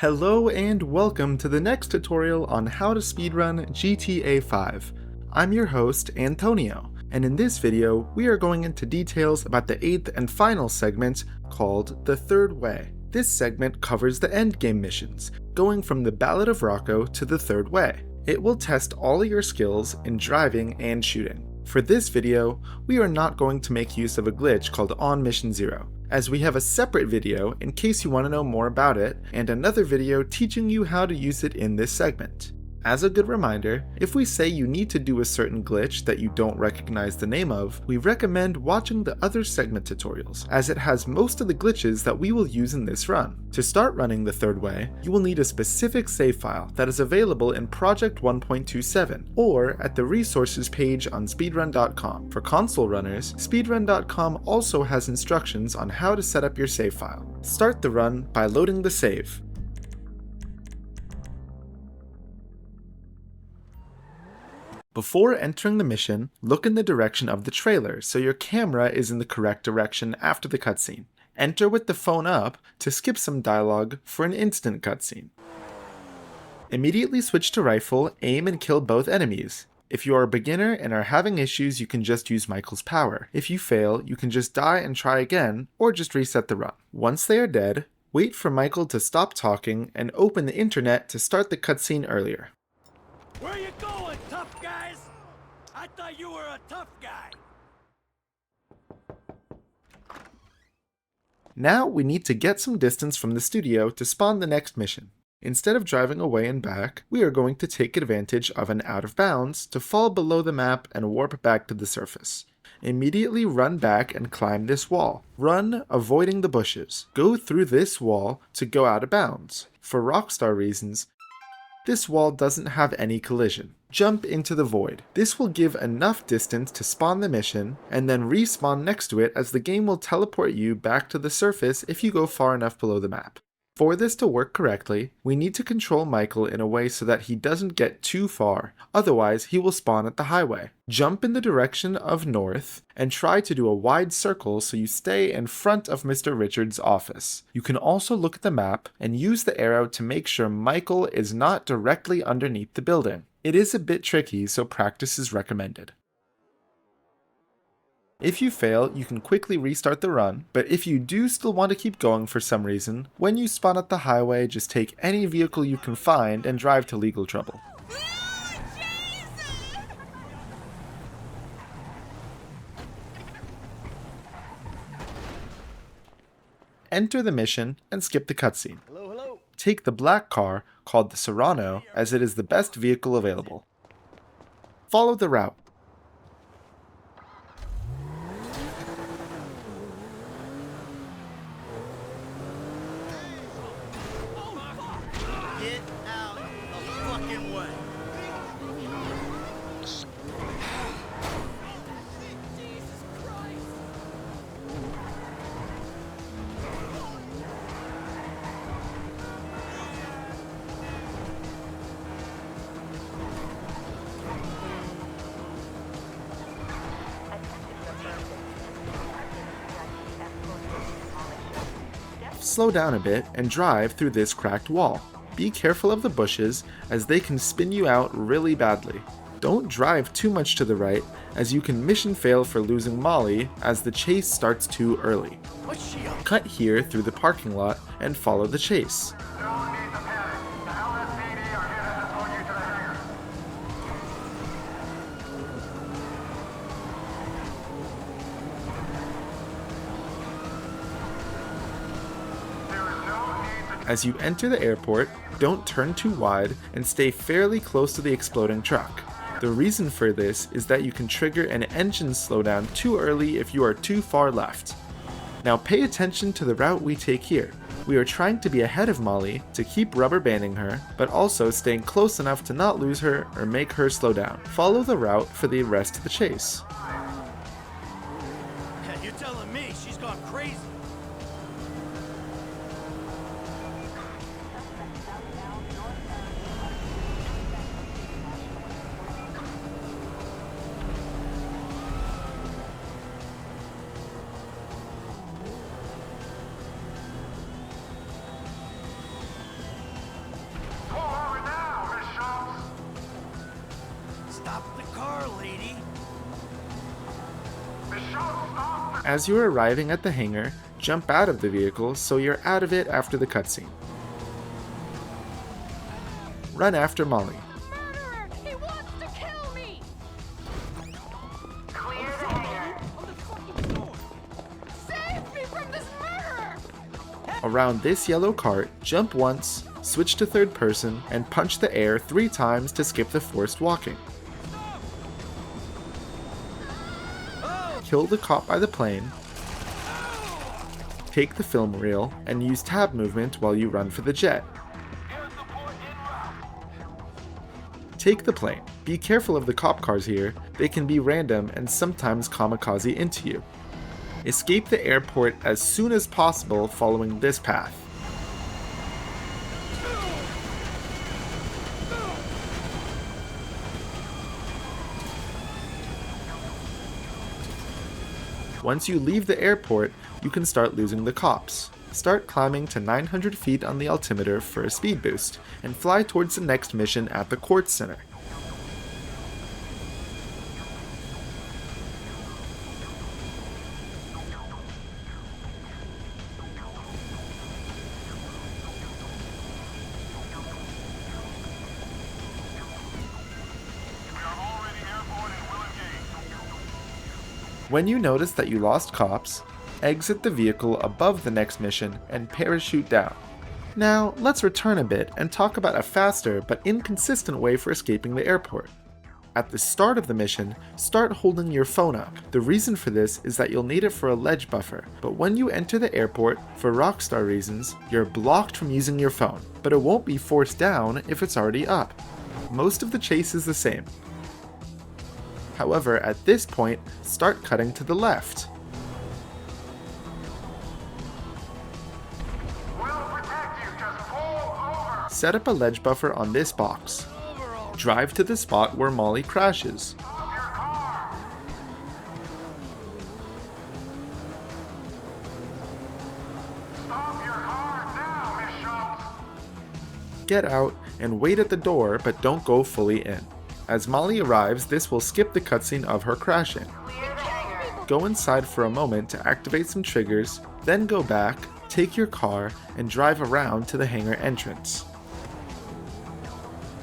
Hello and welcome to the next tutorial on how to speedrun GTA 5. I'm your host, Antonio, and in this video, we are going into details about the 8th and final segment called The Third Way. This segment covers the endgame missions, going from the Ballad of Rocco to the Third Way. It will test all of your skills in driving and shooting. For this video, we are not going to make use of a glitch called On Mission 0, as we have a separate video in case you want to know more about it, and another video teaching you how to use it in this segment. As a good reminder, if we say you need to do a certain glitch that you don't recognize the name of, we recommend watching the other segment tutorials, as it has most of the glitches that we will use in this run. To start running the third way, you will need a specific save file that is available in Project 1.27, or at the resources page on speedrun.com. For console runners, speedrun.com also has instructions on how to set up your save file. Start the run by loading the save. Before entering the mission, look in the direction of the trailer so your camera is in the correct direction after the cutscene. Enter with the phone up to skip some dialogue for an instant cutscene. Immediately switch to rifle, aim and kill both enemies. If you are a beginner and are having issues, you can just use Michael's power. If you fail, you can just die and try again, or just reset the run. Once they are dead, wait for Michael to stop talking and open the internet to start the cutscene earlier. Where you going, tough guys? I thought you were a tough guy. Now we need to get some distance from the studio to spawn the next mission. Instead of driving away and back, we are going to take advantage of an out of bounds to fall below the map and warp back to the surface. Immediately run back and climb this wall. Run, avoiding the bushes. Go through this wall to go out of bounds. For Rockstar reasons, this wall doesn't have any collision. Jump into the void. This will give enough distance to spawn the mission, and then respawn next to it as the game will teleport you back to the surface if you go far enough below the map. For this to work correctly, we need to control Michael in a way so that he doesn't get too far, otherwise he will spawn at the highway. Jump in the direction of north, and try to do a wide circle so you stay in front of Mr. Richards' office. You can also look at the map and use the arrow to make sure Michael is not directly underneath the building. It is a bit tricky, so practice is recommended. If you fail, you can quickly restart the run, but if you do still want to keep going for some reason, when you spawn at the highway, just take any vehicle you can find and drive to legal trouble. Enter the mission and skip the cutscene. Hello. Take the black car, called the Serrano, as it is the best vehicle available. Follow the route. Get out of the fucking way. Slow down a bit and drive through this cracked wall. Be careful of the bushes as they can spin you out really badly. Don't drive too much to the right as you can mission fail for losing Molly as the chase starts too early. What's she up? Cut here through the parking lot and follow the chase. As you enter the airport, don't turn too wide and stay fairly close to the exploding truck. The reason for this is that you can trigger an engine slowdown too early if you are too far left. Now pay attention to the route we take here. We are trying to be ahead of Molly to keep rubber banding her, but also staying close enough to not lose her or make her slow down. Follow the route for the rest of the chase. You're telling me she's gone crazy. As you're arriving at the hangar, jump out of the vehicle so you're out of it after the cutscene. Run after Molly. Murderer! He wants to kill me! Clear the hangar. Save me from this murderer! Around this yellow cart, jump once, switch to third person, and punch the air 3 times to skip the forced walking. Kill the cop by the plane, take the film reel, and use tab movement while you run for the jet. Take the plane. Be careful of the cop cars here, they can be random and sometimes kamikaze into you. Escape the airport as soon as possible following this path. Once you leave the airport, you can start losing the cops. Start climbing to 900 feet on the altimeter for a speed boost, and fly towards the next mission at the Quartz Center. When you notice that you lost cops, exit the vehicle above the next mission and parachute down. Now, let's return a bit and talk about a faster but inconsistent way for escaping the airport. At the start of the mission, start holding your phone up. The reason for this is that you'll need it for a ledge buffer, but when you enter the airport, for Rockstar reasons, you're blocked from using your phone, but it won't be forced down if it's already up. Most of the chase is the same. However, at this point, start cutting to the left. Set up a ledge buffer on this box. Drive to the spot where Molly crashes. Get out and wait at the door, but don't go fully in. As Molly arrives, this will skip the cutscene of her crashing. Go inside for a moment to activate some triggers, then go back, take your car, and drive around to the hangar entrance.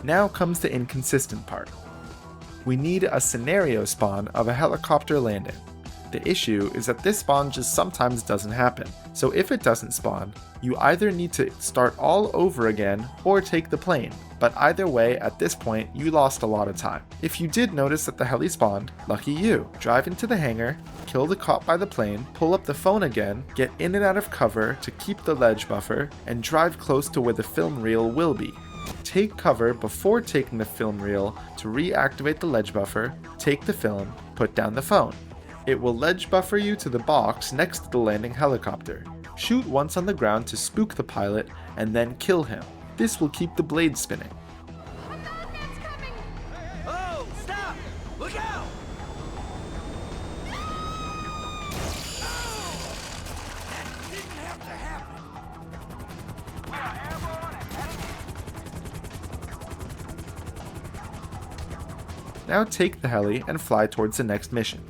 Now comes the inconsistent part. We need a scenario spawn of a helicopter landing. The issue is that this spawn just sometimes doesn't happen, so if it doesn't spawn, you either need to start all over again or take the plane, but either way, at this point, you lost a lot of time. If you did notice that the heli spawned, lucky you. Drive into the hangar, kill the cop by the plane, pull up the phone again, get in and out of cover to keep the ledge buffer, and drive close to where the film reel will be. Take cover before taking the film reel to reactivate the ledge buffer, take the film, put down the phone. It will ledge buffer you to the box next to the landing helicopter. Shoot once on the ground to spook the pilot, and then kill him. This will keep the blade spinning. A madman's coming! Oh, stop! Look out! That didn't have to happen. Now take the heli and fly towards the next mission.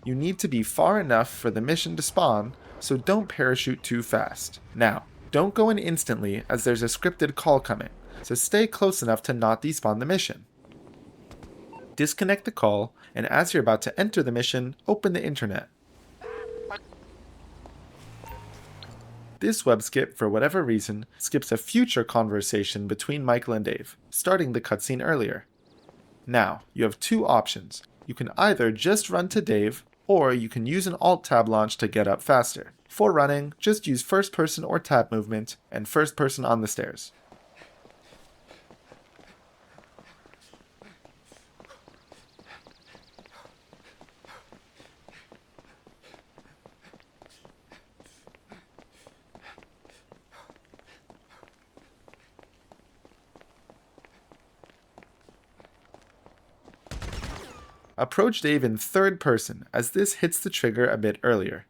You need to be far enough for the mission to spawn, so don't parachute too fast. Now, don't go in instantly as there's a scripted call coming, so stay close enough to not despawn the mission. Disconnect the call, and as you're about to enter the mission, open the internet. This web skip, for whatever reason, skips a future conversation between Michael and Dave, starting the cutscene earlier. Now, you have 2 options. You can either just run to Dave, or you can use an Alt-Tab launch to get up faster. For running, just use first person or tab movement, and first person on the stairs. Approach Dave in third person, as this hits the trigger a bit earlier.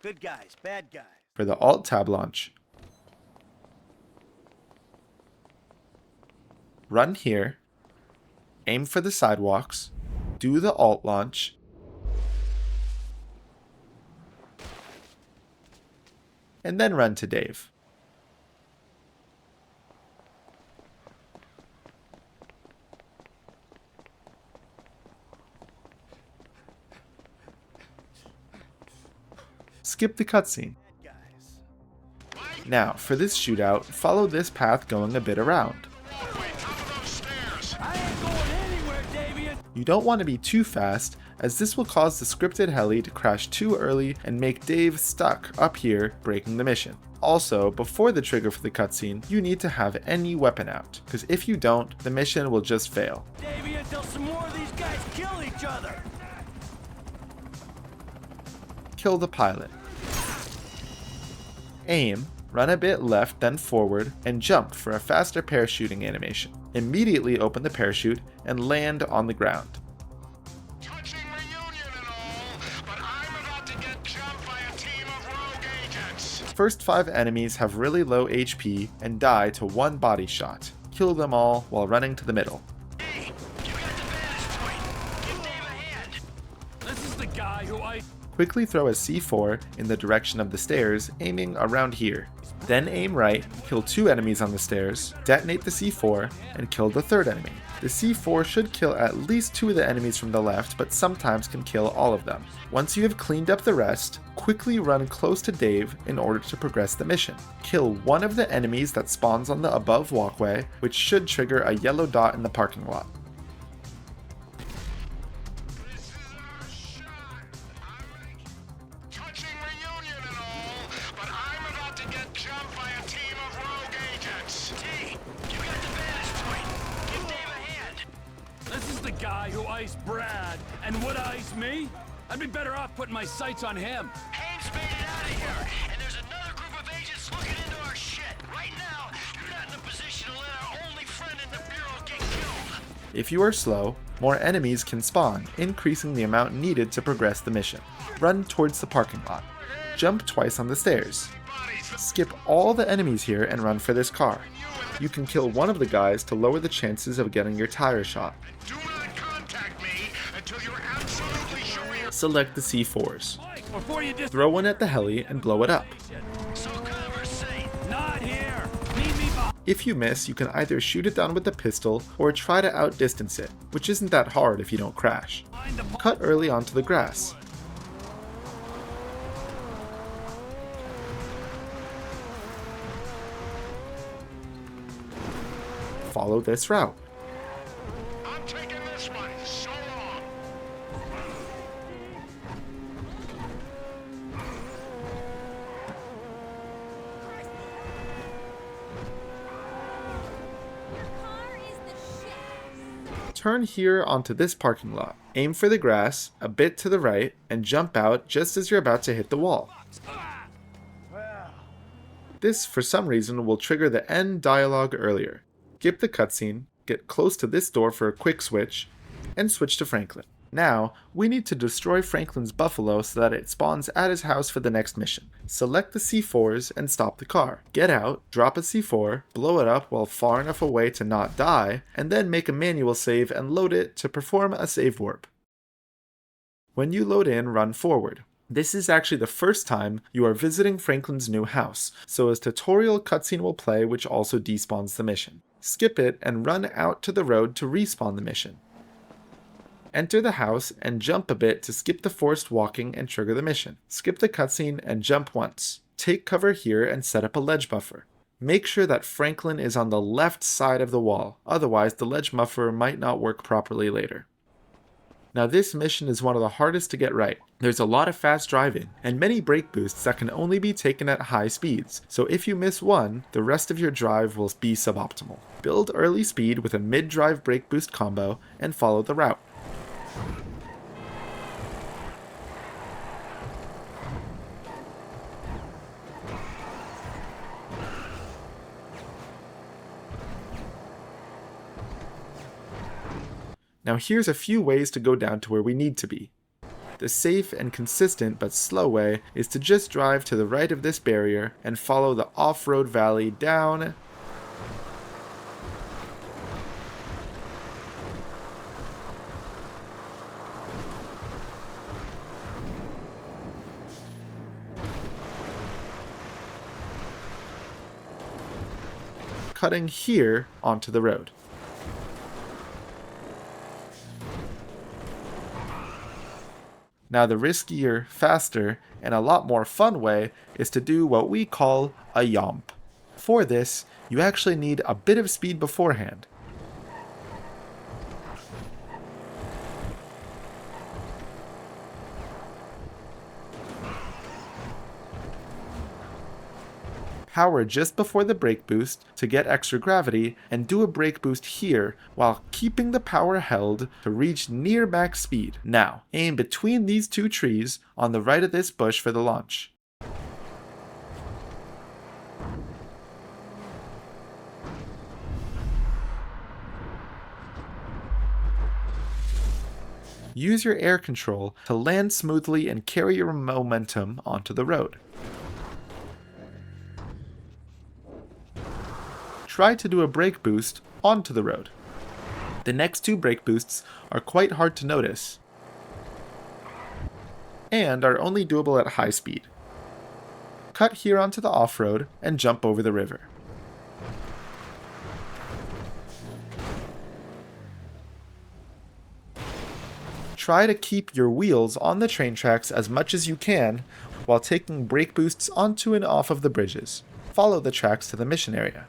Good guys, bad guys. For the Alt-Tab launch, run here, aim for the sidewalks, do the Alt launch, and then run to Dave. Skip the cutscene. Now, for this shootout, follow this path going a bit around. I ain't going anywhere, Davian. You don't want to be too fast, as this will cause the scripted heli to crash too early and make Dave stuck up here, breaking the mission. Also, before the trigger for the cutscene, you need to have any weapon out, because if you don't, the mission will just fail. Davian, till some more of these guys kill each other. Kill the pilot. Aim, run a bit left then forward, and jump for a faster parachuting animation. Immediately open the parachute and land on the ground. Touching reunion and all, but I'm about to get jumped by a team of rogue agents. First 5 enemies have really low HP and die to one body shot. Kill them all while running to the middle. Hey, you got the vantage point. Give Dave a hand. This is the guy who I... Quickly throw a C4 in the direction of the stairs, aiming around here. Then aim right, kill 2 enemies on the stairs, detonate the C4, and kill the 3rd enemy. The C4 should kill at least 2 of the enemies from the left, but sometimes can kill all of them. Once you have cleaned up the rest, quickly run close to Dave in order to progress the mission. Kill one of the enemies that spawns on the above walkway, which should trigger a yellow dot in the parking lot. Touching reunion and all, but I'm about to get jumped by a team of rogue agents. Hey, you got the vantage point. Give Dave a hand. This is the guy who iced Brad and would ice me. I'd be better off putting my sights on him. Haynes made it out of here, and there's another group of agents looking into our shit. Right now, you're not in a position to let our only friend in the Bureau get killed. If you are slow, more enemies can spawn, increasing the amount needed to progress the mission. Run towards the parking lot. Jump twice on the stairs. Skip all the enemies here and run for this car. You can kill one of the guys to lower the chances of getting your tire shot. Do not contact me until you're absolutely sure you're Select the C4s. Mike, before you just... Throw one at the heli and blow it up. so conversate. Not here. Leave me behind. If you miss, you can either shoot it down with the pistol or try to outdistance it, which isn't that hard if you don't crash. The... Cut early onto the grass. Follow this route. I'm taking this one. So long. Turn here onto this parking lot. Aim for the grass, a bit to the right, and jump out just as you're about to hit the wall. This, for some reason, will trigger the end dialogue earlier. Skip the cutscene, get close to this door for a quick switch, and switch to Franklin. Now, we need to destroy Franklin's buffalo so that it spawns at his house for the next mission. Select the C4s and stop the car. Get out, drop a C4, blow it up while far enough away to not die, and then make a manual save and load it to perform a save warp. When you load in, run forward. This is actually the first time you are visiting Franklin's new house, so a tutorial cutscene will play which also despawns the mission. Skip it and run out to the road to respawn the mission. Enter the house and jump a bit to skip the forced walking and trigger the mission. Skip the cutscene and jump once. Take cover here and set up a ledge buffer. Make sure that Franklin is on the left side of the wall, otherwise the ledge buffer might not work properly later. Now this mission is one of the hardest to get right. There's a lot of fast driving, and many brake boosts that can only be taken at high speeds, so if you miss one, the rest of your drive will be suboptimal. Build early speed with a mid-drive brake boost combo, and follow the route. Now here's a few ways to go down to where we need to be. The safe and consistent but slow way is to just drive to the right of this barrier and follow the off-road valley down, cutting here onto the road. Now the riskier, faster, and a lot more fun way is to do what we call a yomp. For this, you actually need a bit of speed beforehand. Power just before the brake boost to get extra gravity, and do a brake boost here while keeping the power held to reach near max speed. Now, aim between these two trees on the right of this bush for the launch. Use your air control to land smoothly and carry your momentum onto the road. Try to do a brake boost onto the road. The next two brake boosts are quite hard to notice and are only doable at high speed. Cut here onto the off-road and jump over the river. Try to keep your wheels on the train tracks as much as you can while taking brake boosts onto and off of the bridges. Follow the tracks to the mission area.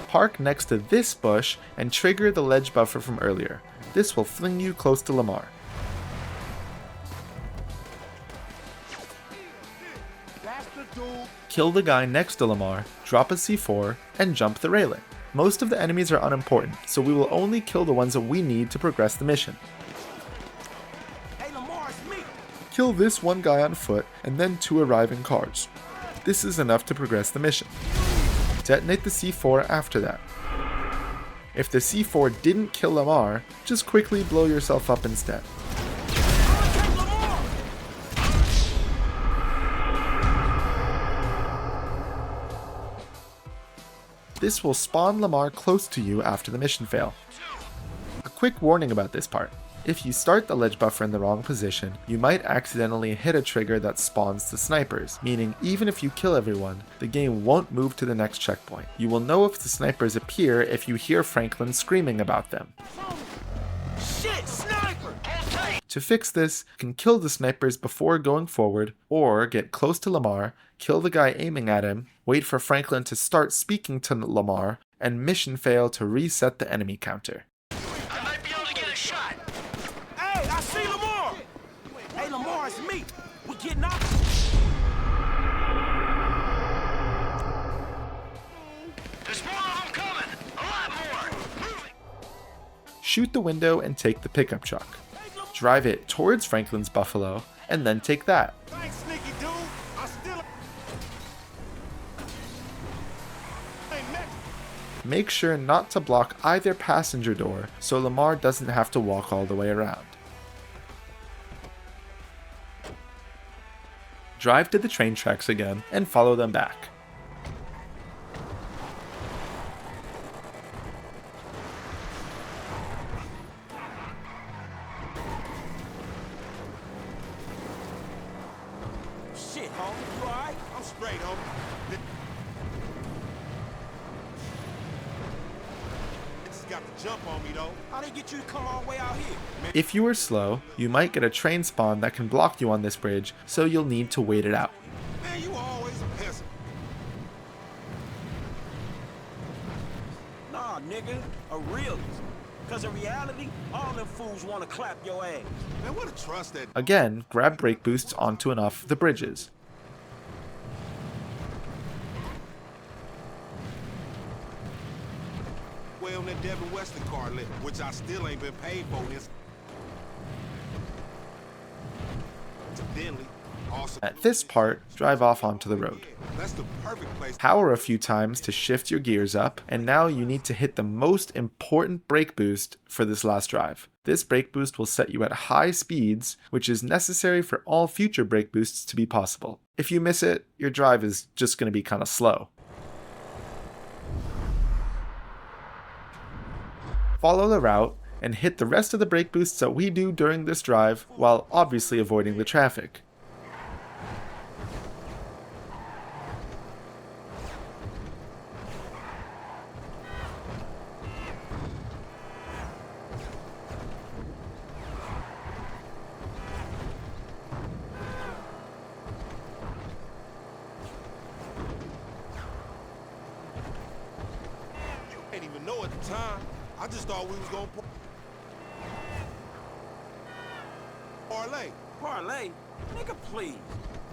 Park next to this bush and trigger the ledge buffer from earlier. This will fling you close to Lamar. Kill the guy next to Lamar, drop a C4, and jump the railing. Most of the enemies are unimportant, so we will only kill the ones that we need to progress the mission. Hey, Lamar, it's me. Kill this one guy on foot and then two arriving cars. This is enough to progress the mission. Detonate the C4 after that. If the C4 didn't kill Lamar, just quickly blow yourself up instead. This will spawn Lamar close to you after the mission fail. A quick warning about this part. If you start the ledge buffer in the wrong position, you might accidentally hit a trigger that spawns the snipers, meaning even if you kill everyone, the game won't move to the next checkpoint. You will know if the snipers appear if you hear Franklin screaming about them. Shit, sniper! To fix this, you can kill the snipers before going forward, or get close to Lamar, kill the guy aiming at him, wait for Franklin to start speaking to Lamar, and mission fail to reset the enemy counter. I might be able to get a shot. Hey, I see Lamar! Hey, Lamar, it's me. We getting out. There's more of them coming. A lot more. Moving. Shoot the window and take the pickup truck. Drive it towards Franklin's Buffalo, and then take that. Thanks, sneaky dude. I still. Make sure not to block either passenger door so Lamar doesn't have to walk all the way around. Drive to the train tracks again and follow them back. Shit, homie. You alright? I'm straight, homie. This got the jump on me, though. How'd they get you to come all the way out here? If you are slow, you might get a train spawn that can block you on this bridge, so you'll need to wait it out. Man, you always a peasant. Nah, nigga. A realist. Cause in reality, all them fools wanna clap your ass. Man, what a trust that Again, grab brake boosts onto and off the bridges. way on that Devin Weston car lit, which I still ain't been paid for this. Incidentally, also At this part, drive off onto the road. that's the perfect place. Power a few times to shift your gears up, and now you need to hit the most important brake boost for this last drive. This brake boost will set you at high speeds, which is necessary for all future brake boosts to be possible. If you miss it, your drive is just going to be kind of slow. Follow the route and hit the rest of the brake boosts that we do during this drive, while obviously avoiding the traffic. I didn't even know at the time. I just thought we was gonna parlay. Parlay? Nigga, please.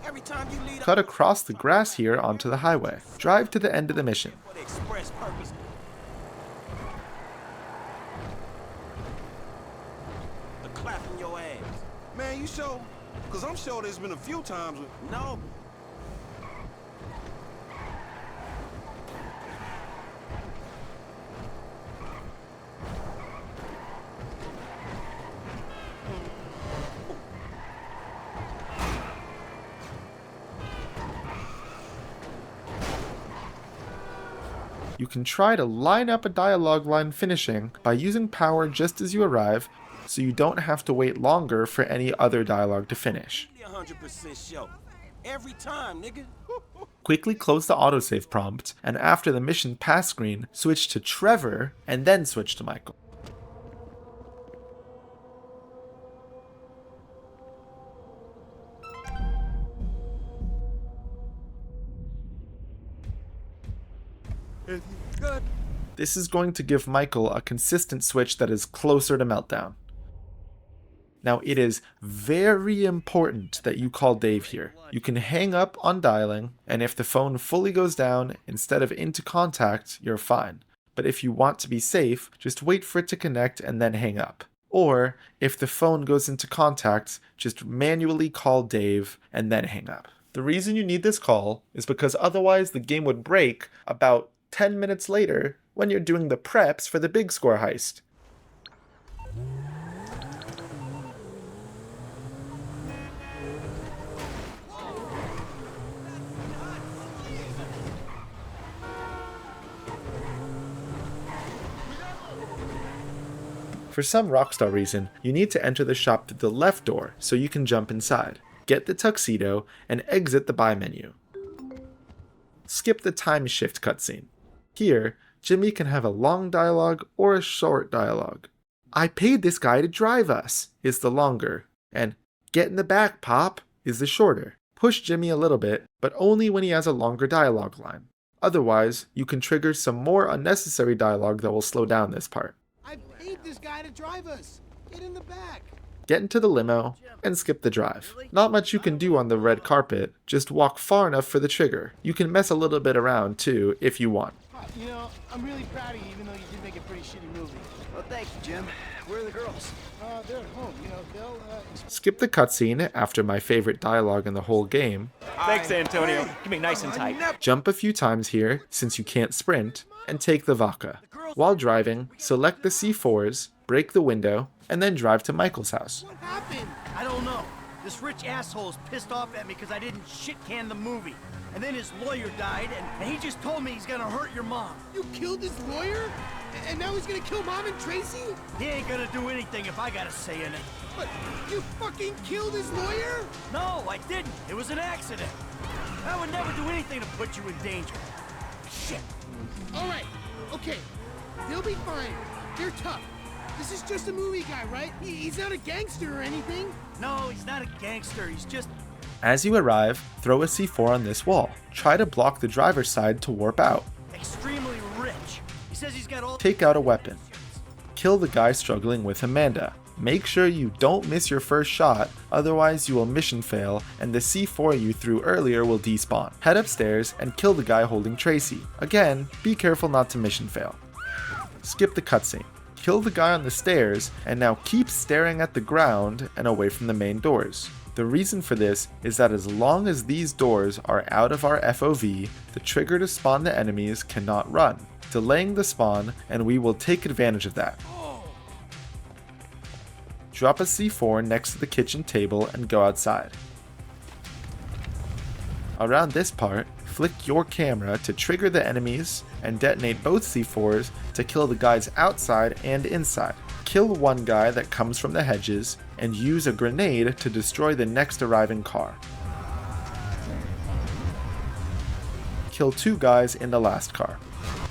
Every time you lead Cut across the grass here onto the highway. Drive to the end of the mission. for the express purpose. The clapping your ass. Man, you sure? Cause I'm sure there's been a few times with No. You can try to line up a dialogue line finishing by using power just as you arrive, so you don't have to wait longer for any other dialogue to finish. 100% sure. Every time, nigga. Quickly close the autosave prompt, and after the mission pass screen, switch to Trevor, and then switch to Michael. This is going to give Michael a consistent switch that is closer to Meltdown. Now, it is very important that you call Dave here. You can hang up on dialing, and if the phone fully goes down instead of into contact, you're fine. But if you want to be safe, just wait for it to connect and then hang up. Or, if the phone goes into contact, just manually call Dave and then hang up. The reason you need this call is because otherwise the game would break about 10 minutes later when you're doing the preps for the big score heist. For some Rockstar reason, you need to enter the shop through the left door so you can jump inside, get the tuxedo, and exit the buy menu. Skip the time shift cutscene. Here, Jimmy can have a long dialogue or a short dialogue. "I paid this guy to drive us" is the longer, and "Get in the back, Pop" is the shorter. Push Jimmy a little bit, but only when he has a longer dialogue line. Otherwise, you can trigger some more unnecessary dialogue that will slow down this part. I paid this guy to drive us. Get in the back. Get into the limo, and skip the drive. Not much you can do on the red carpet, just walk far enough for the trigger. You can mess a little bit around too, if you want. You know, I'm really proud of you, even though you did make a pretty shitty movie. Well, thank you, Jim. Where are the girls? They're at home, you know, they'll, Skip the cutscene after my favorite dialogue in the whole game. Thanks, Antonio. Keep me nice and tight. Jump a few times here, since you can't sprint, and take the vodka. While driving, select the C4s, break the window, and then drive to Michael's house. What happened? I don't know. This rich asshole is pissed off at me because I didn't shit-can the movie. And then his lawyer died, and he just told me he's gonna hurt your mom. You killed his lawyer? And now he's gonna kill Mom and Tracy? He ain't gonna do anything if I got a say in it. But you fucking killed his lawyer? No, I didn't. It was an accident. I would never do anything to put you in danger. Shit. All right, okay. They'll be fine. They're tough. This is just a movie guy, right? He's not a gangster or anything. No, he's not a gangster. He's just... As you arrive, throw a C4 on this wall. Try to block the driver's side to warp out. extremely rich. He says he's got all... Take out a weapon. kill the guy struggling with Amanda. Make sure you don't miss your first shot, otherwise you will mission fail and the C4 you threw earlier will despawn. Head upstairs and kill the guy holding Tracy. Again, be careful not to mission fail. Skip the cutscene. Kill the guy on the stairs and now keep staring at the ground and away from the main doors. The reason for this is that as long as these doors are out of our FOV, the trigger to spawn the enemies cannot run, delaying the spawn, and we will take advantage of that. Drop a C4 next to the kitchen table and go outside. Around this part, flick your camera to trigger the enemies and detonate both C4s to kill the guys outside and inside. Kill one guy that comes from the hedges and use a grenade to destroy the next arriving car. Kill 2 guys in the last car.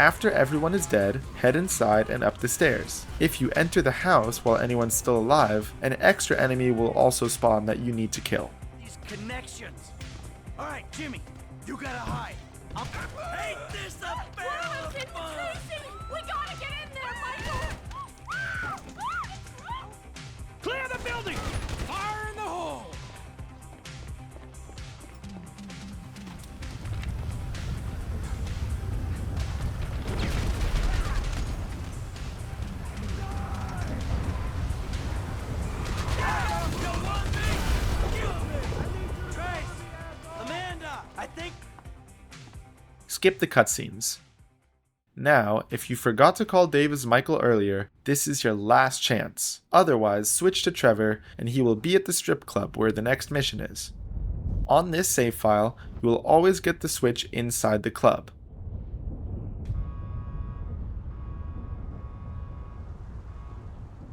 After everyone is dead, head inside and up the stairs. If you enter the house while anyone's still alive, an extra enemy will also spawn that you need to kill. These connections. All right, Jimmy, you gotta hide. Ain't this a barrel of fun? Tracy, we gotta get in there, Michael! Clear the building! Fire in the hole! Amanda, I think. Skip the cutscenes. Now, if you forgot to call Dave as Michael earlier, this is your last chance. Otherwise, switch to Trevor and he will be at the strip club where the next mission is. On this save file, you will always get the switch inside the club.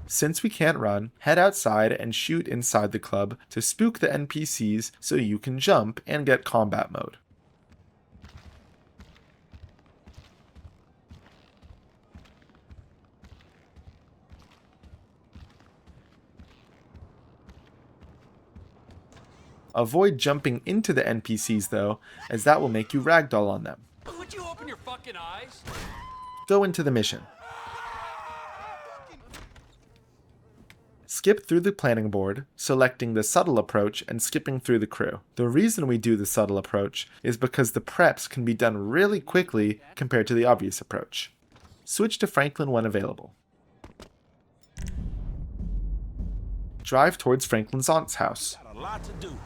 Since we can't run, head outside and shoot inside the club to spook the NPCs so you can jump and get combat mode. Avoid jumping into the NPCs though, as that will make you ragdoll on them. Would you open your fucking eyes? Go into the mission. Skip through the planning board, selecting the subtle approach and skipping through the crew. The reason we do the subtle approach is because the preps can be done really quickly compared to the obvious approach. Switch to Franklin when available. Drive towards Franklin's aunt's house. Got a lot to do.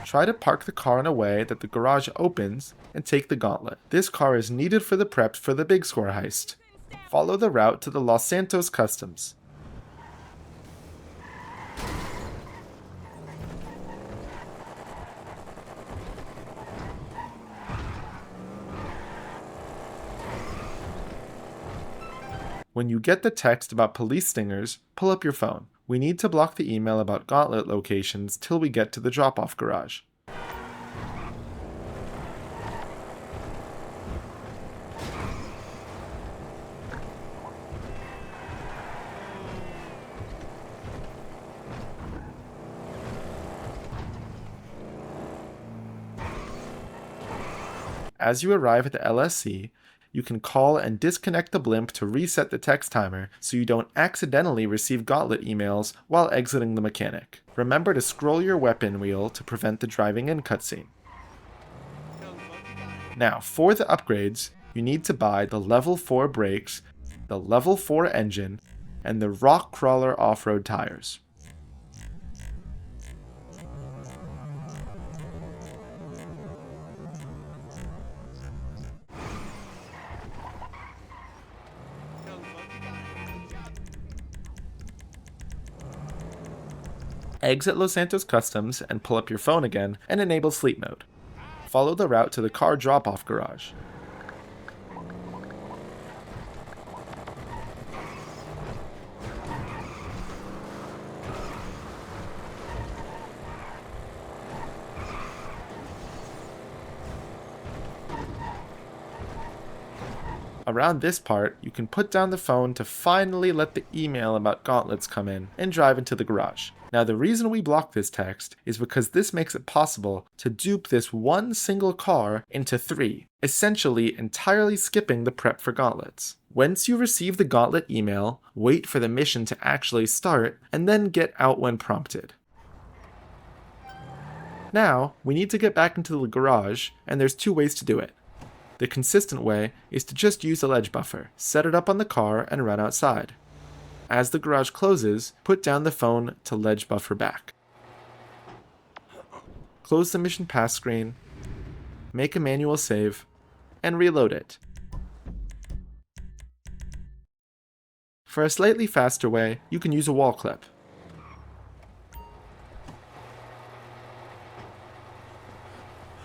Try to park the car in a way that the garage opens and take the gauntlet. This car is needed for the preps for the big score heist. Follow the route to the Los Santos Customs. When you get the text about police stingers, pull up your phone. We need to block the email about Gauntlet locations till we get to the drop-off garage. As you arrive at the LSC, you can call and disconnect the blimp to reset the text timer so you don't accidentally receive Gauntlet emails while exiting the mechanic. Remember to scroll your weapon wheel to prevent the driving in cutscene. Now, for the upgrades, you need to buy the level 4 brakes, the level 4 engine, and the rock crawler off-road tires. Exit Los Santos Customs and pull up your phone again and enable sleep mode. Follow the route to the car drop-off garage. Around this part, you can put down the phone to finally let the email about Gauntlets come in and drive into the garage. Now the reason we block this text is because this makes it possible to dupe this one single car into 3, essentially entirely skipping the prep for Gauntlets. Once you receive the Gauntlet email, wait for the mission to actually start, and then get out when prompted. Now, we need to get back into the garage, and there's 2 ways to do it. The consistent way is to just use a ledge buffer, set it up on the car, and run outside. As the garage closes, put down the phone to ledge buffer back. Close the mission pass screen, make a manual save, and reload it. For a slightly faster way, you can use a wall clip.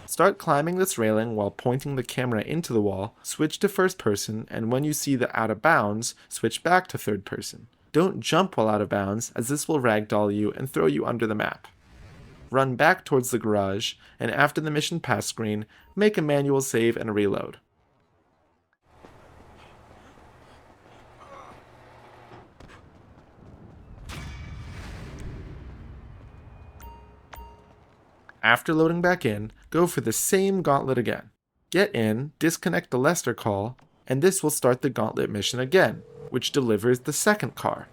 Start climbing this railing while pointing the camera into the wall, switch to first person, and when you see the out of bounds, switch back to third person. Don't jump while out of bounds, as this will ragdoll you and throw you under the map. Run back towards the garage, and after the mission pass screen, make a manual save and reload. After loading back in, go for the same gauntlet again. Get in, disconnect the Lester call, and this will start the gauntlet mission again, which delivers the second car.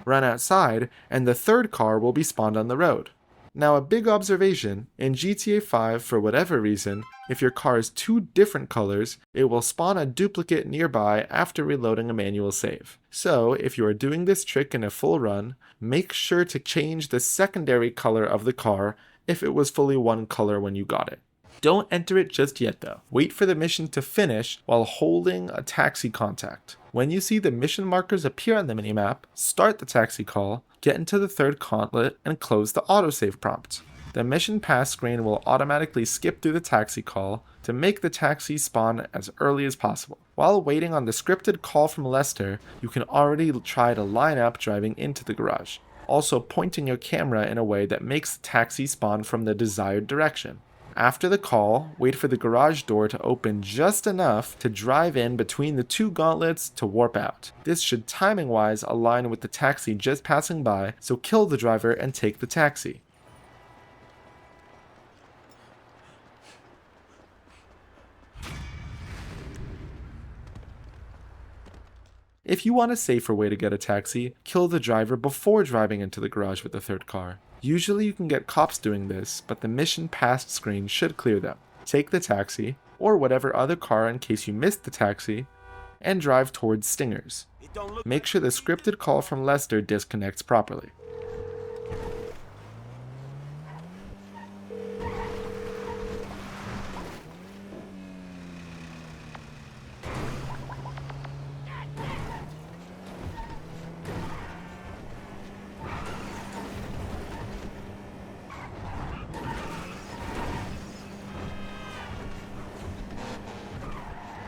Run outside, and the third car will be spawned on the road. Now a big observation, in GTA 5 for whatever reason, if your car is 2 different colors, it will spawn a duplicate nearby after reloading a manual save. So if you are doing this trick in a full run, make sure to change the secondary color of the car if it was fully one color when you got it. Don't enter it just yet though. Wait for the mission to finish while holding a taxi contact. When you see the mission markers appear on the minimap, start the taxi call, get into the third gauntlet, and close the autosave prompt. The mission pass screen will automatically skip through the taxi call to make the taxi spawn as early as possible. While waiting on the scripted call from Lester, you can already try to line up driving into the garage, also pointing your camera in a way that makes the taxi spawn from the desired direction. After the call, wait for the garage door to open just enough to drive in between the 2 gauntlets to warp out. This should timing-wise align with the taxi just passing by, so kill the driver and take the taxi. If you want a safer way to get a taxi, kill the driver before driving into the garage with the third car. Usually you can get cops doing this, but the mission passed screen should clear them. Take the taxi, or whatever other car in case you missed the taxi, and drive towards Stingers. Make sure the scripted call from Lester disconnects properly.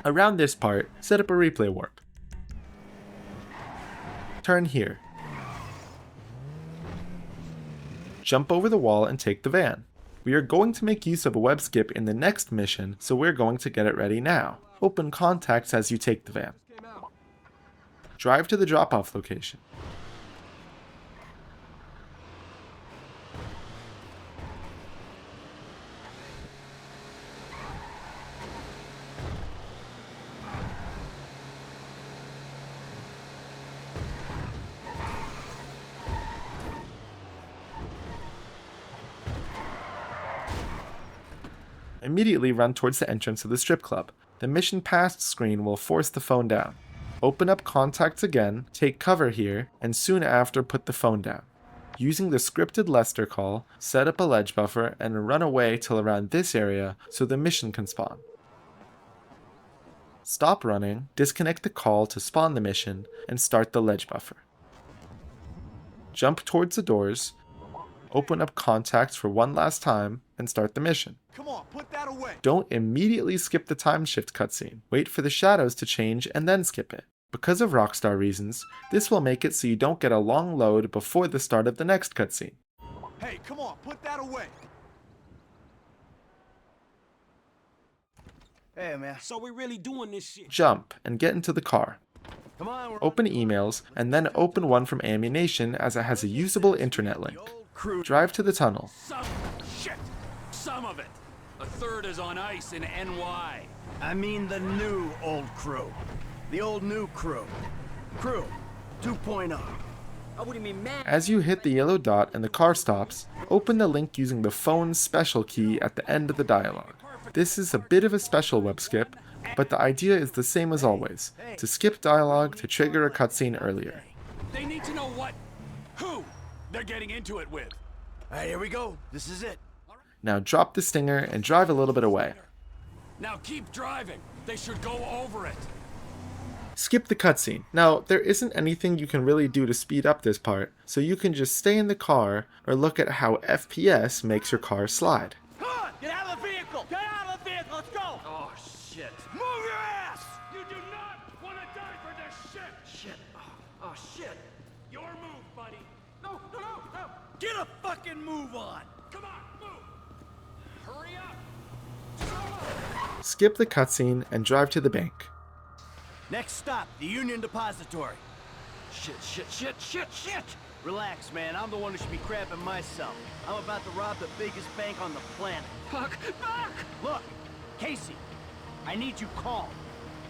Around this part, set up a replay warp. Turn here. Jump over the wall and take the van. We are going to make use of a web skip in the next mission, so we're going to get it ready now. Open contacts as you take the van. Drive to the drop-off location. Immediately run towards the entrance of the strip club. The mission passed screen will force the phone down. Open up contacts again, take cover here, and soon after put the phone down. Using the scripted Lester call, set up a ledge buffer and run away till around this area so the mission can spawn. Stop running, disconnect the call to spawn the mission, and start the ledge buffer. Jump towards the doors, open up contacts for one last time, and start the mission. Come on, put that away. Don't immediately skip the time shift cutscene. Wait for the shadows to change and then skip it. Because of Rockstar reasons, this will make it so you don't get a long load before the start of the next cutscene. Hey, come on, put that away. Hey, man. So we really doing this shit. Jump and get into the car. Come on, we're Open emails, and then open one from Ammunition as it has a usable internet link. crew. Drive to the tunnel. Some shit. Some of it. A third is on ice in NY. I mean the new old crew. The old new crew. Crew 2.0. Oh, what do you mean, man? As you hit the yellow dot and the car stops, open the link using the phone's special key at the end of the dialogue. This is a bit of a special web skip, but the idea is the same as always, to skip dialogue to trigger a cutscene earlier. They need to know who they're getting into it with. All right, here we go. This is it. Now drop the stinger and drive a little bit away. Now keep driving. They should go over it. Skip the cutscene. Now, there isn't anything you can really do to speed up this part, so you can just stay in the car or look at how FPS makes your car slide. Come on, get out of the vehicle. Get out of the vehicle. Let's go. Oh, shit. Move your ass. You do not want to die for this shit. Shit. Oh, shit. Your move, buddy. No. Get a fucking move on. Come on, move. Hurry up. Skip the cutscene and drive to the bank. Next stop, the Union Depository. Shit. Relax, man. I'm the one who should be crapping myself. I'm about to rob the biggest bank on the planet. Fuck. Look, Casey, I need you calm.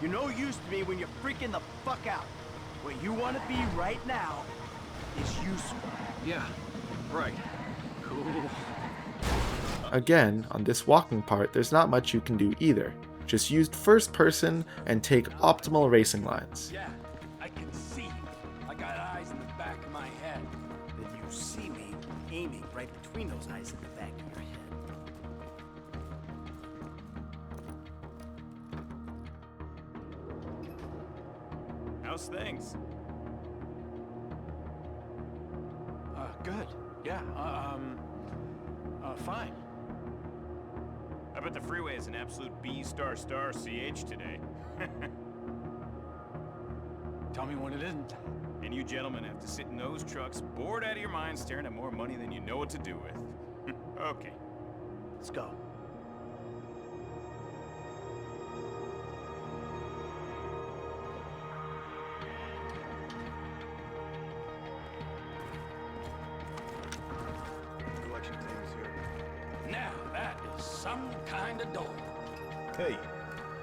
You're no use to me when you're freaking the fuck out. Where you want to be right now is useful. Yeah, right. Cool. Again, on this walking part, there's not much you can do either. Just use first person and take optimal racing lines. Yeah, I can see. I got eyes in the back of my head. Then you see me aiming right between those eyes in the back of your head. How's things? Good. Yeah, fine. I bet the freeway is an absolute B*** CH today. Tell me when it isn't. And you gentlemen have to sit in those trucks, bored out of your minds, staring at more money than you know what to do with. Okay. Let's go. Now that is some kind of door. Hey,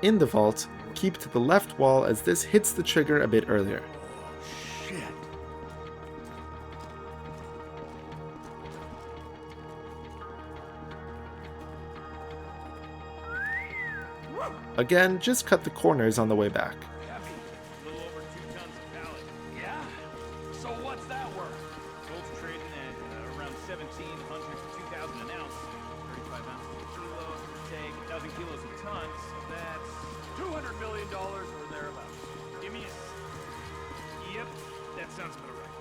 In the vault, keep to the left wall as this hits the trigger a bit earlier. Shit. Again, just cut the corners on the way back. Heavy. A little over 2 tons of pallet. Yeah? So what's that worth? Gold's trading at around 1,700 to 2,000 an ounce. 35 ounces a kilo, take 1,000 kilos a ton, so that's... $200 million or thereabouts. Give me a... Yep, that sounds about right.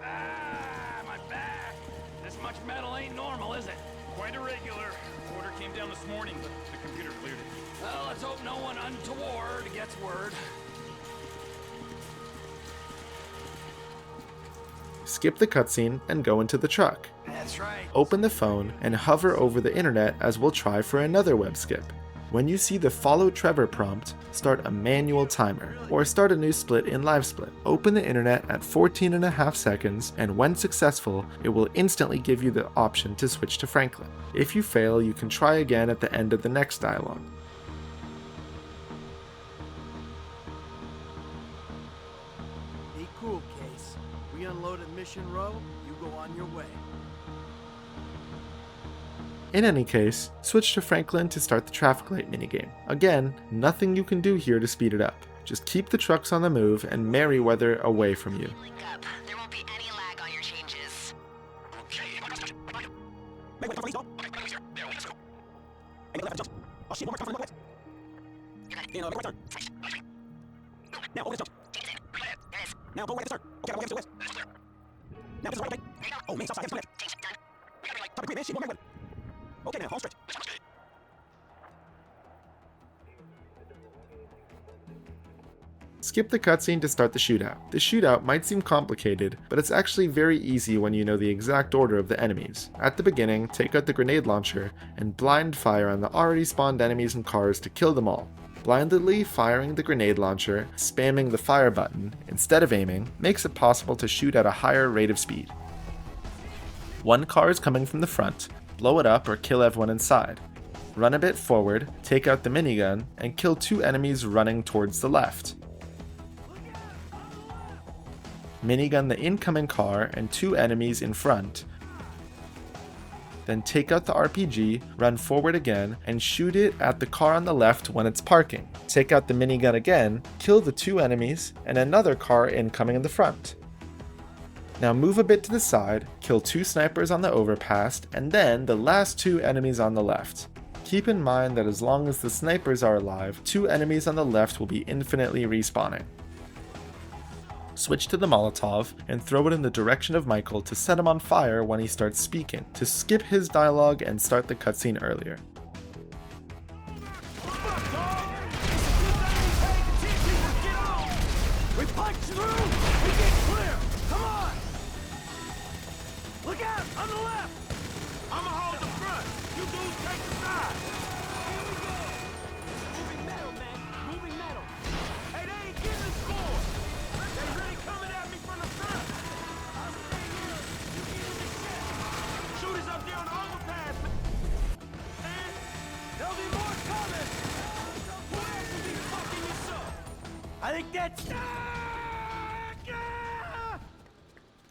Ah, my back. This much metal ain't normal, is it? Quite irregular. Order came down this morning, but the computer cleared it. Well, let's hope no one untoward gets word. Skip the cutscene and go into the truck. That's right. Open the phone and hover over the internet as we'll try for another web skip. When you see the Follow Trevor prompt, start a manual timer, or start a new split in LiveSplit. Open the internet at 14.5 seconds, and when successful, it will instantly give you the option to switch to Franklin. If you fail, you can try again at the end of the next dialogue. Be cool, Case. We unloaded Mission Row, you go on your way. In any case, switch to Franklin to start the traffic light minigame. Again, nothing you can do here to speed it up. Just keep the trucks on the move and Merryweather away from you. Link up. There won't be any lag on your changes. Skip the cutscene to start the shootout. The shootout might seem complicated, but it's actually very easy when you know the exact order of the enemies. At the beginning, take out the grenade launcher and blind fire on the already spawned enemies and cars to kill them all. Blindly firing the grenade launcher, spamming the fire button, instead of aiming, makes it possible to shoot at a higher rate of speed. One car is coming from the front, blow it up or kill everyone inside. Run a bit forward, take out the minigun, and kill 2 enemies running towards the left. Minigun the incoming car and 2 enemies in front. Then take out the RPG, run forward again, and shoot it at the car on the left when it's parking. Take out the minigun again, kill the 2 enemies, and another car incoming in the front. Now move a bit to the side, kill 2 snipers on the overpass, and then the last 2 enemies on the left. Keep in mind that as long as the snipers are alive, 2 enemies on the left will be infinitely respawning. Switch to the Molotov and throw it in the direction of Michael to set him on fire when he starts speaking, to skip his dialogue and start the cutscene earlier. We punch through! We get clear! Come on! Look out! On the left! I'ma hold the front. You dudes take the side. Here we go. Moving metal, man. Moving metal. Hey, they ain't getting the score. They really coming at me from the front. I'll stay here. You get in the shit. Shooters up there on the overpass, man. There'll be more coming. Who else will be fucking this up? I think that's...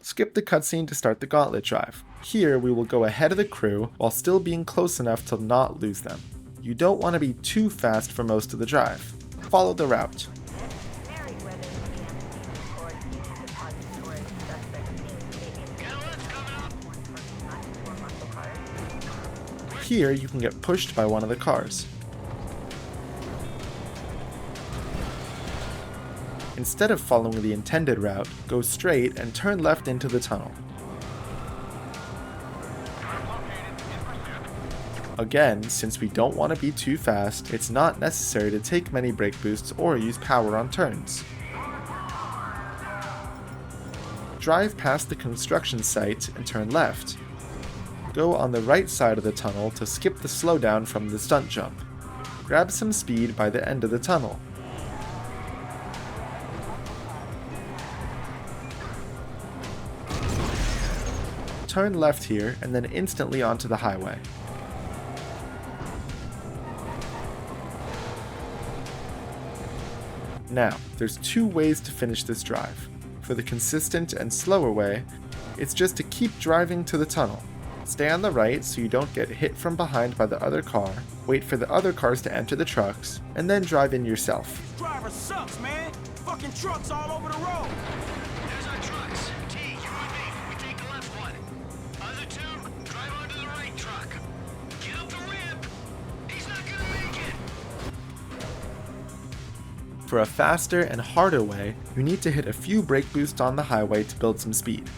Skip the cutscene to start the Gauntlet drive. Here we will go ahead of the crew while still being close enough to not lose them. You don't want to be too fast for most of the drive. Follow the route. Here you can get pushed by one of the cars. Instead of following the intended route, go straight and turn left into the tunnel. Again, since we don't want to be too fast, it's not necessary to take many brake boosts or use power on turns. Drive past the construction site and turn left. Go on the right side of the tunnel to skip the slowdown from the stunt jump. Grab some speed by the end of the tunnel. Turn left here and then instantly onto the highway. Now, there's 2 ways to finish this drive. For the consistent and slower way, it's just to keep driving to the tunnel. Stay on the right so you don't get hit from behind by the other car, wait for the other cars to enter the trucks, and then drive in yourself. This driver sucks, man. Fucking trucks all over the road. There's our trucks. T, you and me. We take the left one. Other 2, drive onto the right truck. Get up the ramp. He's not gonna make it. For a faster and harder way, you need to hit a few brake boosts on the highway to build some speed.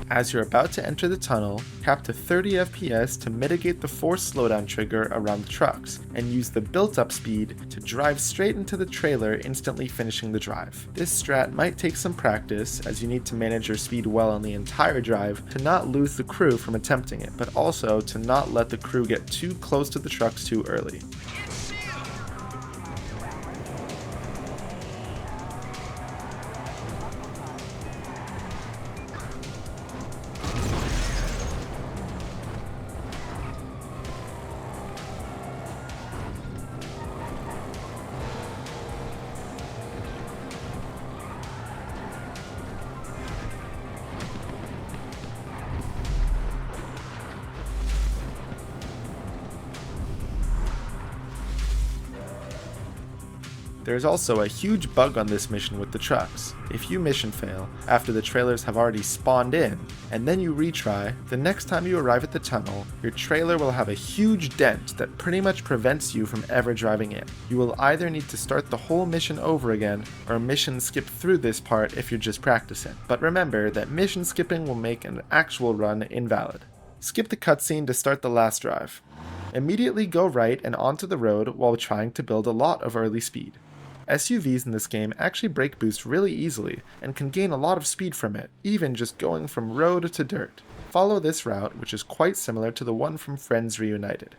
As you're about to enter the tunnel, cap to 30 FPS to mitigate the forced slowdown trigger around the trucks, and use the built-up speed to drive straight into the trailer, instantly finishing the drive. This strat might take some practice, as you need to manage your speed well on the entire drive to not lose the crew from attempting it, but also to not let the crew get too close to the trucks too early. There's also a huge bug on this mission with the trucks. If you mission fail, after the trailers have already spawned in, and then you retry, the next time you arrive at the tunnel, your trailer will have a huge dent that pretty much prevents you from ever driving in. You will either need to start the whole mission over again, or mission skip through this part if you're just practicing. But remember that mission skipping will make an actual run invalid. Skip the cutscene to start the last drive. Immediately go right and onto the road while trying to build a lot of early speed. SUVs in this game actually brake boost really easily and can gain a lot of speed from it, even just going from road to dirt. Follow this route, which is quite similar to the one from Friends Reunited.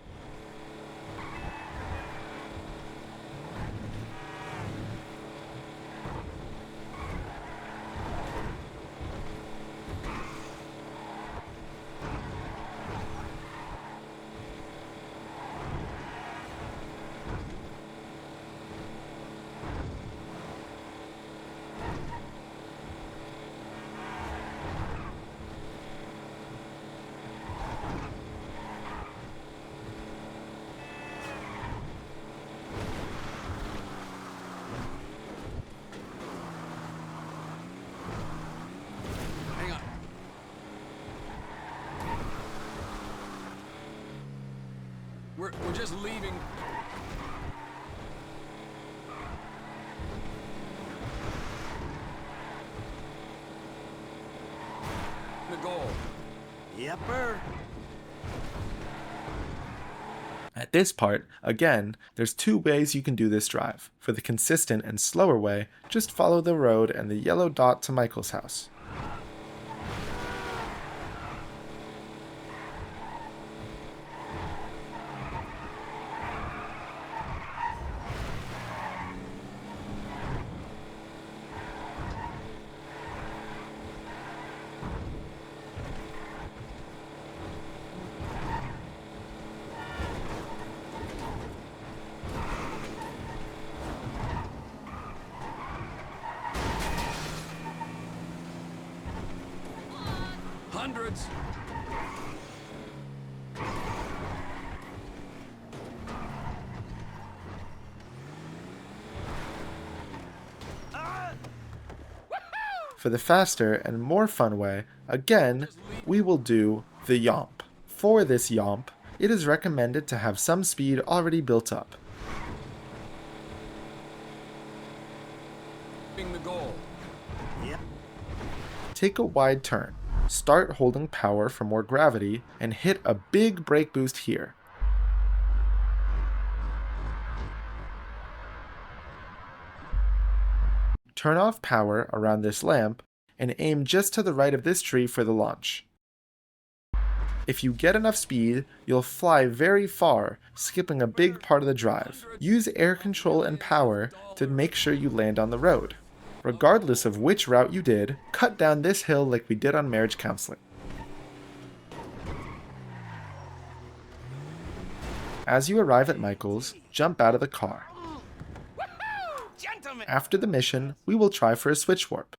We're just leaving. The goal. Yepper. At this part, again, there's two ways you can do this drive. For the consistent and slower way, just follow the road and the yellow dot to Michael's house. Hundreds. For the faster and more fun way, again, we will do the yomp. For this yomp, it is recommended to have some speed already built up. The goal. Yep. Take a wide turn, start holding power for more gravity, and hit a big brake boost here. Turn off power around this lamp, and aim just to the right of this tree for the launch. If you get enough speed, you'll fly very far, skipping a big part of the drive. Use air control and power to make sure you land on the road. Regardless of which route you did, cut down this hill like we did on marriage counseling. As you arrive at Michael's, jump out of the car. After the mission, we will try for a switch warp.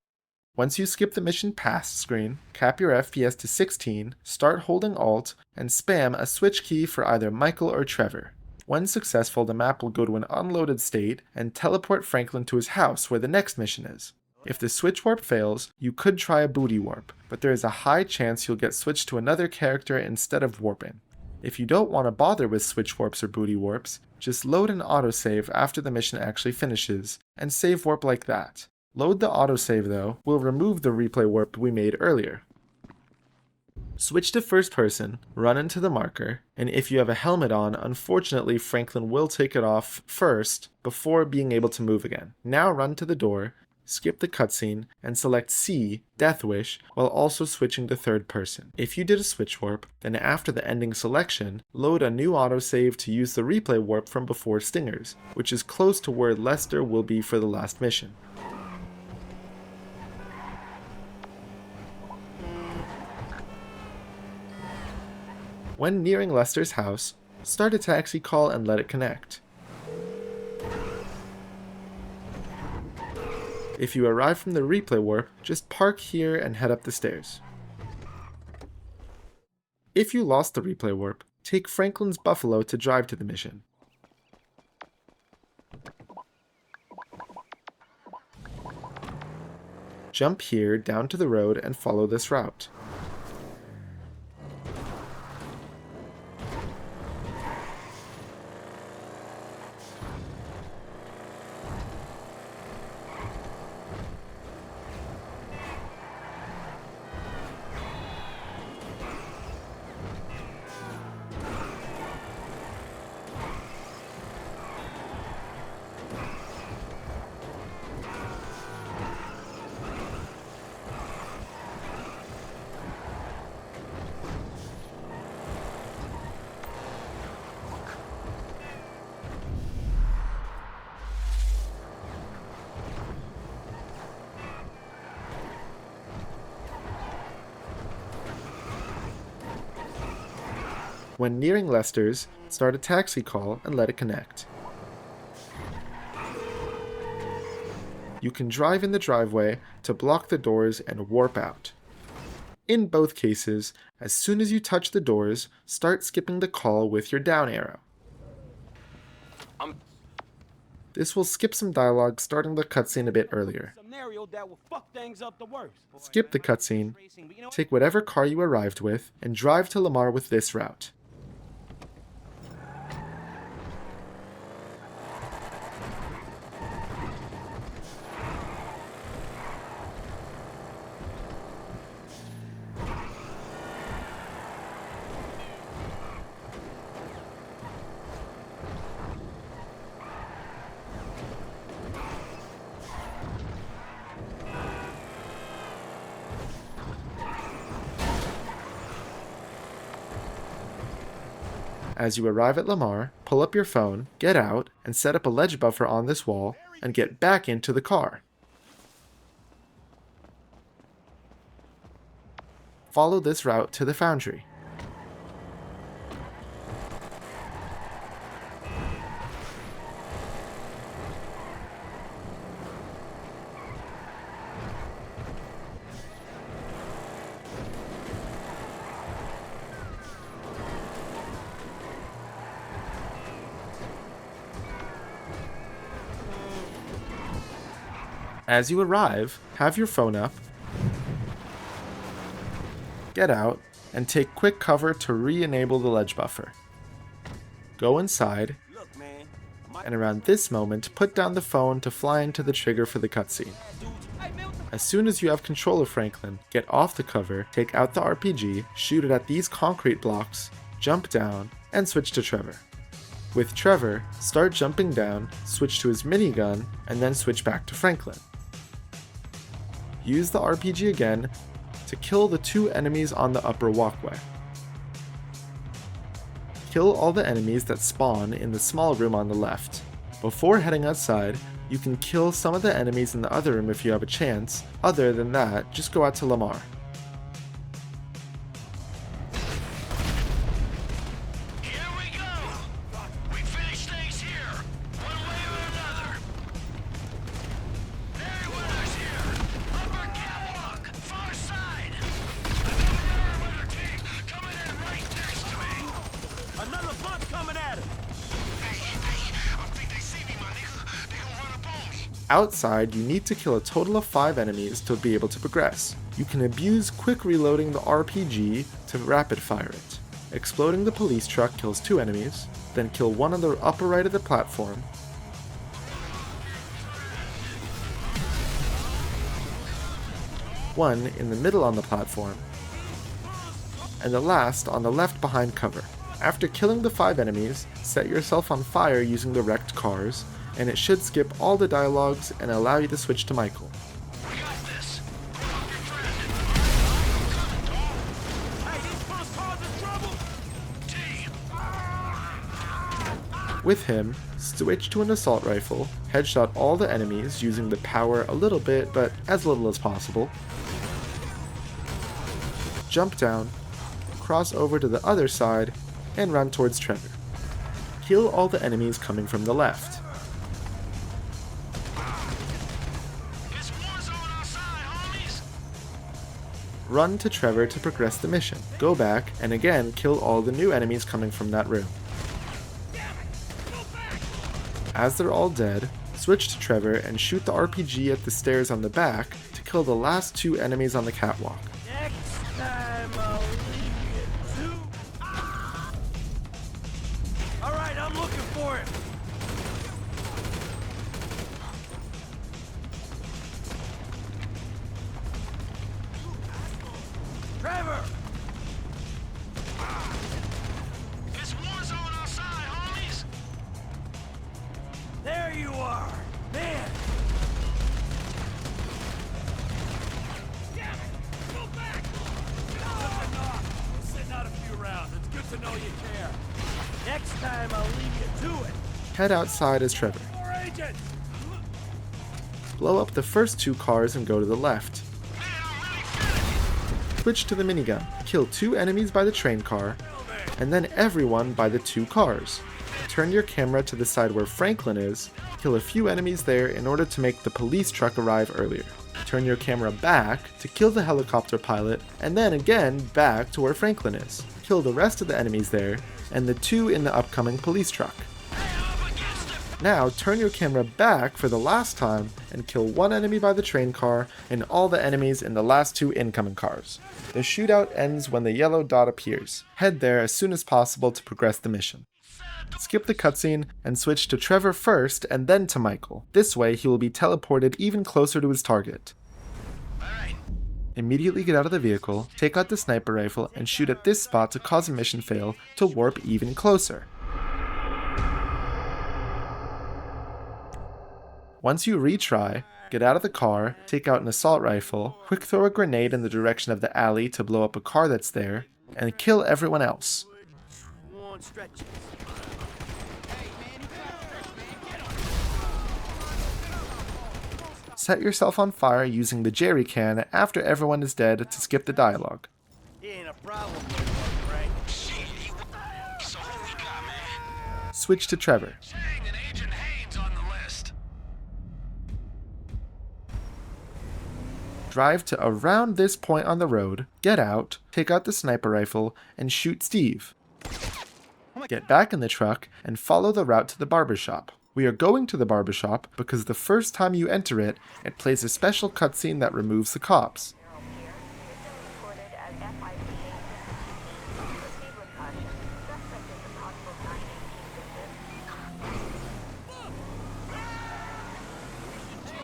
Once you skip the mission pass screen, cap your FPS to 16, start holding Alt, and spam a switch key for either Michael or Trevor. When successful, the map will go to an unloaded state and teleport Franklin to his house where the next mission is. If the switch warp fails, you could try a booty warp, but there is a high chance you'll get switched to another character instead of warping. If you don't want to bother with switch warps or booty warps, just load an autosave after the mission actually finishes, and save warp like that. Load the autosave though, will remove the replay warp we made earlier. Switch to first person, run into the marker, and if you have a helmet on, unfortunately Franklin will take it off first before being able to move again. Now run to the door, skip the cutscene, and select C, Death Wish, while also switching to third person. If you did a switch warp, then after the ending selection, load a new autosave to use the replay warp from before Stingers, which is close to where Lester will be for the last mission. When nearing Lester's house, start a taxi call and let it connect. If you arrive from the replay warp, just park here and head up the stairs. If you lost the replay warp, take Franklin's Buffalo to drive to the mission. Jump here down to the road and follow this route. When nearing Lester's, start a taxi call and let it connect. You can drive in the driveway to block the doors and warp out. In both cases, as soon as you touch the doors, start skipping the call with your down arrow. This will skip some dialogue starting the cutscene a bit earlier. Scenario that will fuck things up the worst. Skip the cutscene, take whatever car you arrived with, and drive to Lamar with this route. As you arrive at Lamar, pull up your phone, get out, and set up a ledge buffer on this wall, and get back into the car. Follow this route to the foundry. As you arrive, have your phone up, get out, and take quick cover to re-enable the ledge buffer. Go inside, and around this moment, put down the phone to fly into the trigger for the cutscene. As soon as you have control of Franklin, get off the cover, take out the RPG, shoot it at these concrete blocks, jump down, and switch to Trevor. With Trevor, start jumping down, switch to his minigun, and then switch back to Franklin. Use the RPG again to kill the 2 enemies on the upper walkway. Kill all the enemies that spawn in the small room on the left. Before heading outside, you can kill some of the enemies in the other room if you have a chance. Other than that, just go out to Lamar. Outside, you need to kill a total of 5 enemies to be able to progress. You can abuse quick reloading the RPG to rapid fire it. Exploding the police truck kills 2 enemies, then kill one on the upper right of the platform, one in the middle on the platform, and the last on the left behind cover. After killing the 5 enemies, set yourself on fire using the wrecked cars, and it should skip all the dialogues and allow you to switch to Michael. With him, switch to an assault rifle, headshot all the enemies using the power a little bit, but as little as possible. Jump down, cross over to the other side, and run towards Trevor. Kill all the enemies coming from the left. Run to Trevor to progress the mission. Go back, and again kill all the new enemies coming from that room. As they're all dead, switch to Trevor and shoot the RPG at the stairs on the back to kill the last 2 enemies on the catwalk. Next time I'll leave you to... Alright, I'm looking for it. Trevor! It's war zone outside, homies! There you are! Man! Damn it! Go back! Listen up! We're sitting out a few rounds. It's good to know you care. Next time I'll leave you to it. Head outside as Trevor. More agents! Blow up the first 2 cars and go to the left. Switch to the minigun. Kill 2 enemies by the train car, and then everyone by the 2 cars. Turn your camera to the side where Franklin is, kill a few enemies there in order to make the police truck arrive earlier. Turn your camera back to kill the helicopter pilot, and then again back to where Franklin is. Kill the rest of the enemies there, and the 2 in the upcoming police truck. Now turn your camera back for the last time and kill 1 enemy by the train car and all the enemies in the last 2 incoming cars. The shootout ends when the yellow dot appears. Head there as soon as possible to progress the mission. Skip the cutscene and switch to Trevor first and then to Michael. This way he will be teleported even closer to his target. Immediately get out of the vehicle, take out the sniper rifle, and shoot at this spot to cause a mission fail to warp even closer. Once you retry, get out of the car, take out an assault rifle, quick throw a grenade in the direction of the alley to blow up a car that's there, and kill everyone else. Set yourself on fire using the jerry can after everyone is dead to skip the dialogue. Switch to Trevor. Drive to around this point on the road, get out, take out the sniper rifle, and shoot Steve. Get back in the truck and follow the route to the barbershop. We are going to the barbershop because the first time you enter it, it plays a special cutscene that removes the cops.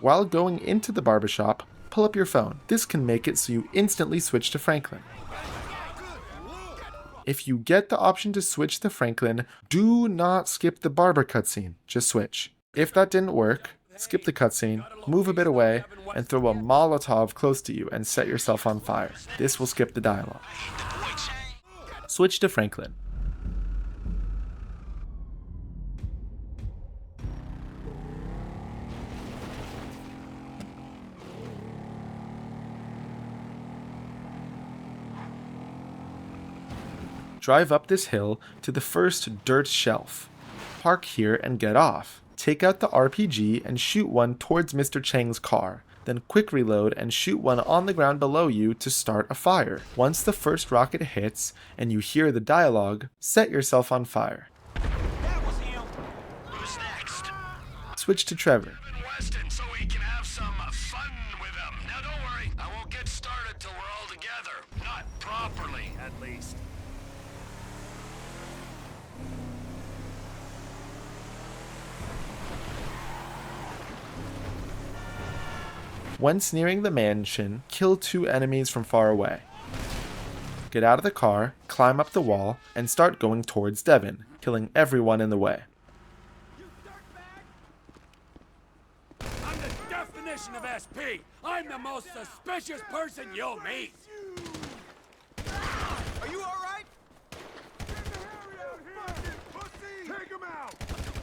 While going into the barbershop, pull up your phone. This can make it so you instantly switch to Franklin. If you get the option to switch to Franklin, do not skip the barber cutscene, just switch. If that didn't work, skip the cutscene, move a bit away, and throw a Molotov close to you and set yourself on fire. This will skip the dialogue. Switch to Franklin. Drive up this hill to the first dirt shelf. Park here and get off. Take out the RPG and shoot one towards Mr. Chang's car. Then quick reload and shoot one on the ground below you to start a fire. Once the first rocket hits and you hear the dialogue, set yourself on fire. Who's next? Switch to Trevor. Weston, so we can have some fun with them. Now don't worry, I won't get started till we're all together. Not properly, at least. Once nearing the mansion, kill 2 enemies from far away. Get out of the car, climb up the wall, and start going towards Devon, killing everyone in the way. I'm the definition of SP. I'm the most suspicious person you'll meet. Are you all right? Take him out!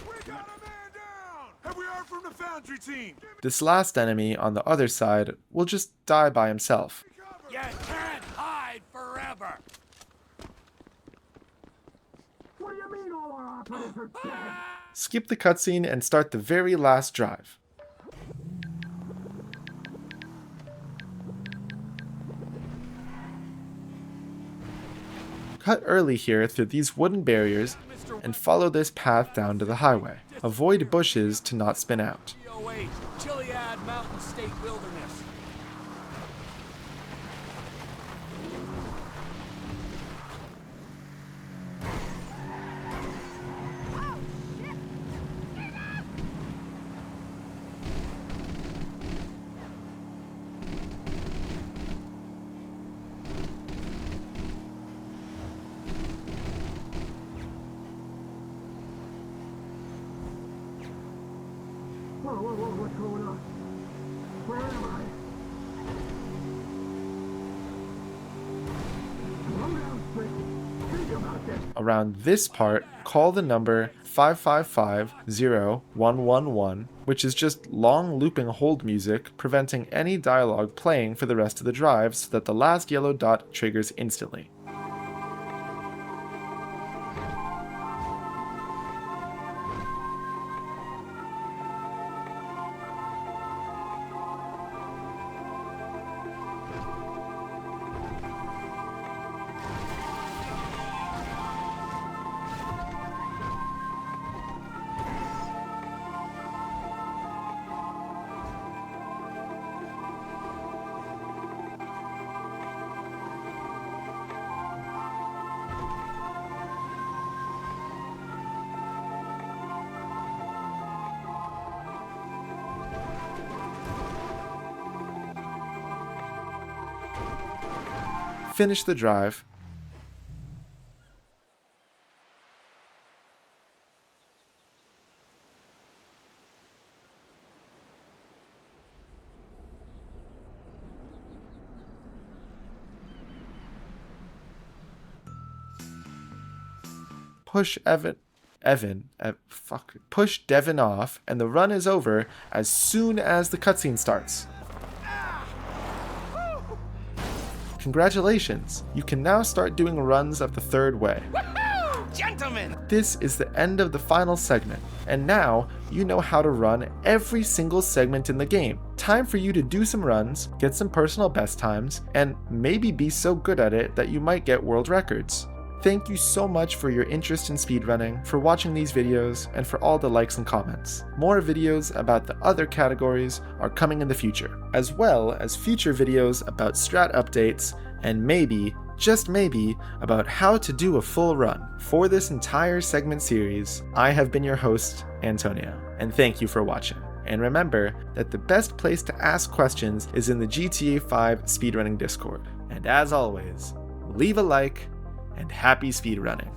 We got a man down! Have we heard from the Foundry team? This last enemy on the other side will just die by himself. You can't hide forever. What do you mean all our operators are dead? Skip the cutscene and start the very last drive. Cut early here through these wooden barriers and follow this path down to the highway. Avoid bushes to not spin out. Chiliad Mountain State Wilderness. What's going on? Where am I? Slow down, Frankie. Think about this. Around this part, call the number 555-0111, which is just long looping hold music, preventing any dialogue playing for the rest of the drive so that the last yellow dot triggers instantly. finish the drive, push push Devin off, and the run is over as soon as the cutscene starts. Congratulations, you can now start doing runs of the third way. Gentlemen! This is the end of the final segment, and now you know how to run every single segment in the game. Time for you to do some runs, get some personal best times, and maybe be so good at it that you might get world records. Thank you so much for your interest in speedrunning, for watching these videos, and for all the likes and comments. More videos about the other categories are coming in the future, as well as future videos about strat updates, and maybe, just maybe, about how to do a full run. For this entire segment series, I have been your host, Antonio, and thank you for watching. And remember that the best place to ask questions is in the GTA 5 speedrunning Discord. And as always, leave a like, and happy speedrunning.